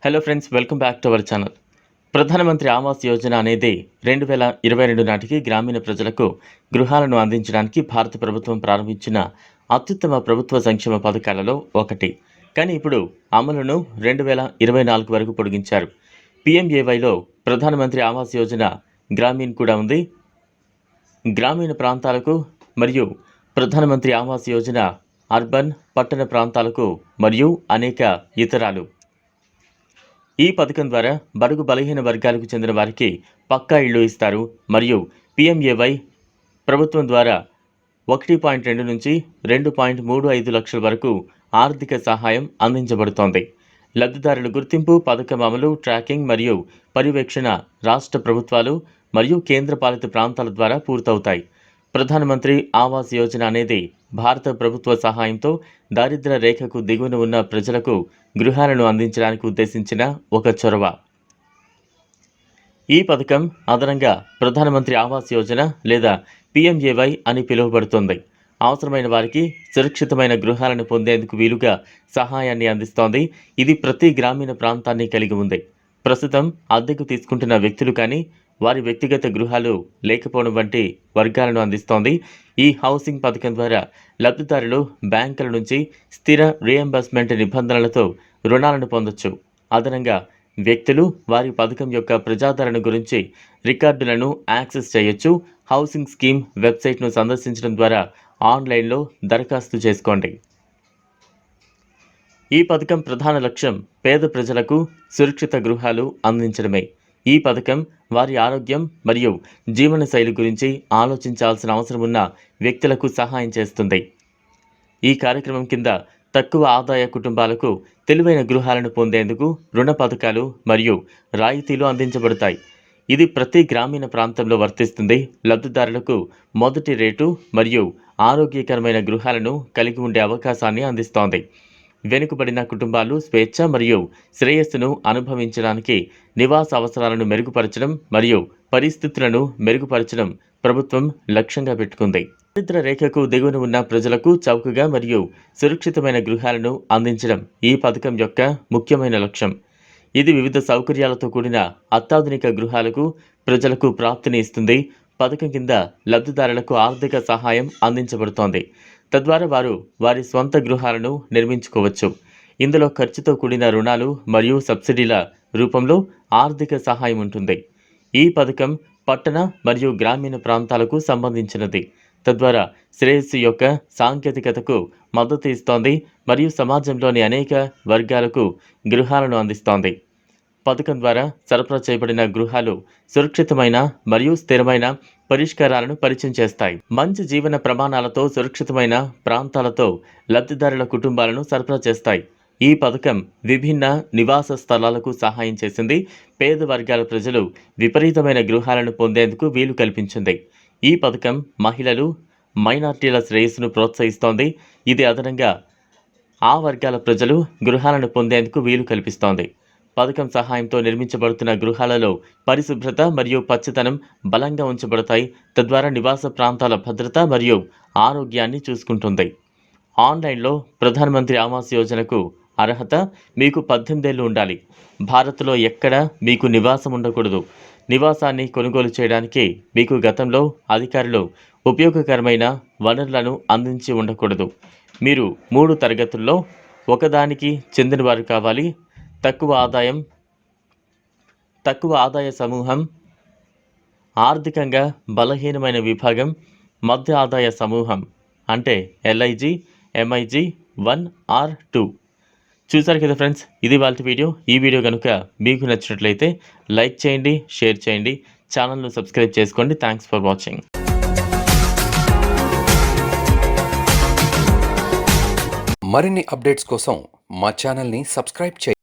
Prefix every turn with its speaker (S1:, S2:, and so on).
S1: Hello friends, welcome back to our channel. ప్రధానమంత్రి ఆవాస్ యోజన అనేది 2022 నాటికి గ్రామీణ ప్రజలకు గృహాలను అందించడానికి భారత ప్రభుత్వం ప్రారంభించిన అత్యుత్తమ ప్రభుత్వ సంక్షేమ పథకాలలో ఒకటి. కానీ ఇప్పుడు అమలును 2024 వరకు పొడిగించారు. PMAYలో ప్రధానమంత్రి ఆవాస్ యోజన గ్రామీణ్ కూడా ఉంది. గ్రామీణ ప్రాంతాలకు మరియు ప్రధానమంత్రి ఆవాస్ యోజన అర్బన్ పట్టణ ప్రాంతాలకు మరియు అనేక ఇతరాలు. ఈ పథకం ద్వారా బడుగు బలహీన వర్గాలకు చెందిన వారికి పక్కా ఇళ్లు ఇస్తారు. మరియు PMAY ప్రభుత్వం ద్వారా 1.2 నుంచి 2.35 లక్షల వరకు ఆర్థిక సహాయం అందించబడుతోంది. లబ్ధిదారుల గుర్తింపు, పథకం అమలు, ట్రాకింగ్ మరియు పర్యవేక్షణ రాష్ట్ర ప్రభుత్వాలు మరియు కేంద్రపాలిత ప్రాంతాల ద్వారా పూర్తవుతాయి. ప్రధానమంత్రి ఆవాస్ యోజన అనేది భారత ప్రభుత్వ సహాయంతో దారిద్ర్య రేఖకు దిగువన ఉన్న ప్రజలకు గృహాలను అందించడానికి ఉద్దేశించిన ఒక చొరవ. ఈ పథకం అదనంగా ప్రధానమంత్రి ఆవాస్ యోజన లేదా PMAY అని పిలువబడుతుంది. అవసరమైన వారికి సురక్షితమైన గృహాలను పొందేందుకు వీలుగా సహాయాన్ని అందిస్తోంది. ఇది ప్రతి గ్రామీణ ప్రాంతాన్ని కలిగి ఉంది. ప్రస్తుతం అద్దెకు తీసుకుంటున్న వ్యక్తులు కానీ వారి వ్యక్తిగత గృహాలు లేకపోవడం వంటి వర్గాలను అందిస్తోంది. ఈ హౌసింగ్ పథకం ద్వారా లబ్ధిదారులు బ్యాంకుల నుంచి స్థిర రీఎంబర్స్మెంట్ నిబంధనలతో రుణాలను పొందొచ్చు. అదనంగా వ్యక్తులు వారి పథకం యొక్క ప్రజాదరణ గురించి రికార్డులను యాక్సెస్ చేయొచ్చు. హౌసింగ్ స్కీమ్ వెబ్సైట్ను సందర్శించడం ద్వారా ఆన్లైన్లో దరఖాస్తు చేసుకోండి. ఈ పథకం ప్రధాన లక్ష్యం పేద ప్రజలకు సురక్షిత గృహాలు అందించడమే. ఈ పథకం వారి ఆరోగ్యం మరియు జీవనశైలి గురించి ఆలోచించాల్సిన అవసరం ఉన్న వ్యక్తులకు సహాయం చేస్తుంది. ఈ కార్యక్రమం కింద తక్కువ ఆదాయ కుటుంబాలకు తెలివైన గృహాలను పొందేందుకు రుణ పథకాలు మరియు రాయితీలు అందించబడతాయి. ఇది ప్రతి గ్రామీణ ప్రాంతంలో వర్తిస్తుంది. లబ్ధిదారులకు మొదటి రేటు మరియు ఆరోగ్యకరమైన గృహాలను కలిగి ఉండే అవకాశాన్ని అందిస్తోంది. వెనుకబడిన కుటుంబాలు స్వేచ్ఛ మరియు శ్రేయస్సును అనుభవించడానికి నివాస అవసరాలను మెరుగుపరచడం మరియు పరిస్థితులను మెరుగుపరచడం ప్రభుత్వం లక్ష్యంగా పెట్టుకుంది. దారిద్ర్య రేఖకు దిగువన ఉన్న ప్రజలకు చౌకగా మరియు సురక్షితమైన గృహాలను అందించడం ఈ పథకం యొక్క ముఖ్యమైన లక్ష్యం. ఇది వివిధ సౌకర్యాలతో కూడిన అత్యాధునిక గృహాలకు ప్రజలకు ప్రాప్తిని ఇస్తుంది. పథకం కింద లబ్ధిదారులకు ఆర్థిక సహాయం అందించబడుతోంది. తద్వారా వారు వారి స్వంత గృహాలను నిర్మించుకోవచ్చు. ఇందులో ఖర్చుతో కూడిన రుణాలు మరియు సబ్సిడీల రూపంలో ఆర్థిక సహాయం ఉంటుంది. ఈ పథకం పట్టణ మరియు గ్రామీణ ప్రాంతాలకు సంబంధించినది. తద్వారా శ్రేయస్సు యొక్క సాంకేతికతకు మద్దతు ఇస్తోంది మరియు సమాజంలోని అనేక వర్గాలకు గృహాలను అందిస్తోంది. పథకం ద్వారా సరఫరా చేయబడిన గృహాలు సురక్షితమైన మరియు స్థిరమైన పరిష్కారాలను పరిచయం చేస్తాయి. మంచి జీవన ప్రమాణాలతో సురక్షితమైన ప్రాంతాలతో లబ్ధిదారుల కుటుంబాలను సరఫరా చేస్తాయి. ఈ పథకం విభిన్న నివాస స్థలాలకు సహాయం చేసింది. పేద వర్గాల ప్రజలు విపరీతమైన గృహాలను పొందేందుకు వీలు కల్పించింది. ఈ పథకం మహిళలు, మైనార్టీల శ్రేయస్సును ప్రోత్సహిస్తోంది. ఇది అదనంగా ఆ వర్గాల ప్రజలు గృహాలను పొందేందుకు వీలు కల్పిస్తోంది. పథకం సహాయంతో నిర్మించబడుతున్న గృహాలలో పరిశుభ్రత మరియు పచ్చదనం బలంగా ఉంచబడతాయి. తద్వారా నివాస ప్రాంతాల భద్రత మరియు ఆరోగ్యాన్ని చూసుకుంటుంది. ఆన్లైన్లో ప్రధానమంత్రి ఆవాస్ యోజనకు అర్హత మీకు 18 ఏళ్ళు ఉండాలి. భారత్లో ఎక్కడ మీకు నివాసం ఉండకూడదు. నివాసాన్ని కొనుగోలు చేయడానికి మీకు గతంలో అధికారులు ఉపయోగకరమైన వనరులను అందించి ఉండకూడదు. మీరు 3 తరగతుల్లో ఒకదానికి చెందినవారు కావాలి. తక్కువ ఆదాయ సమూహం, ఆర్థికంగా బలహీనమైన విభాగం, మధ్య ఆదాయ సమూహం అంటే LIG, MIG 1 or 2. చూసారు కదా ఫ్రెండ్స్, ఇది వాళ్ళ వీడియో. ఈ వీడియో కనుక మీకు నచ్చినట్లయితే లైక్ చేయండి, షేర్ చేయండి, ఛానల్ను సబ్స్క్రైబ్ చేసుకోండి. Thanks for watching.
S2: మరిన్ని అప్డేట్స్ కోసం మా ఛానల్ని సబ్స్క్రైబ్ చేయండి.